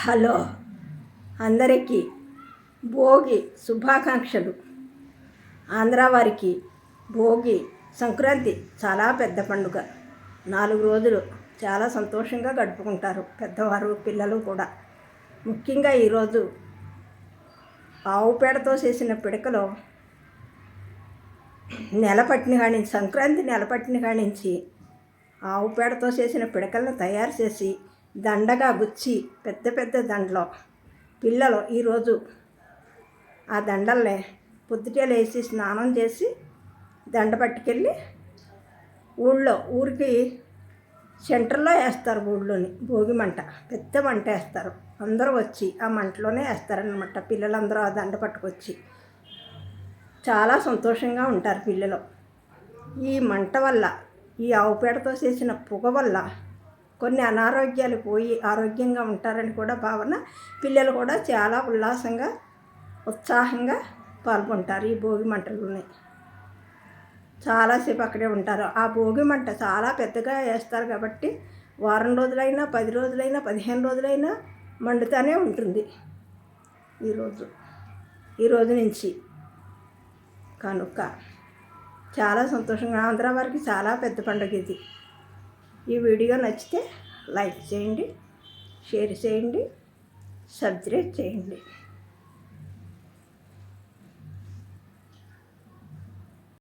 Hello అందరికీ భోగి శుభాకాంక్షలు. ఆంధ్ర వారికి భోగి సంక్రాంతి చాలా పెద్ద పండుగ. 4 రోజులు చాలా సంతోషంగా గడుపుకుంటారు పెద్దవారు పిల్లలు కూడా. ముఖ్యంగా ఈరోజు ఆవు పేడతో చేసిన పిడకలో నెలపట్టిన కానించి సంక్రాంతి నెలపట్టిన కానించి ఆవు పేడతో చేసిన పిడకలను తయారు చేసి దండగా గుచ్చి పెద్ద పెద్ద దండలో పిల్లలు ఈరోజు ఆ దండల్ని పొద్దుటే లేచి స్నానం చేసి దండ పట్టుకెళ్ళి ఊరికి సెంటర్లో వేస్తారు. ఊళ్ళోని భోగి మంట పెద్ద మంట వేస్తారు. అందరూ వచ్చి ఆ మంటలోనే వేస్తారనమాట. పిల్లలందరూ ఆ దండ పట్టుకొచ్చి చాలా సంతోషంగా ఉంటారు పిల్లలు. ఈ మంట వల్ల, ఈ ఆవు పేడతో చేసిన పొగ వల్ల కొన్ని అనారోగ్యాలు పోయి ఆరోగ్యంగా ఉంటారని కూడా భావన. పిల్లలు కూడా చాలా ఉల్లాసంగా ఉత్సాహంగా పాల్గొంటారు ఈ భోగి మంటలోనే. చాలాసేపు అక్కడే ఉంటారు. ఆ భోగి మంట చాలా పెద్దగా వేస్తారు కాబట్టి వారం రోజులైనా 10 రోజులైనా 15 రోజులైనా మండుతూనే ఉంటుంది. ఈరోజు నుంచి కనుక చాలా సంతోషంగా ఆంధ్ర వారికి చాలా పెద్ద పండుగ ఇది. ఈ వీడియో నచ్చితే లైక్ చేయండి, షేర్ చేయండి, సబ్స్క్రైబ్ చేయండి.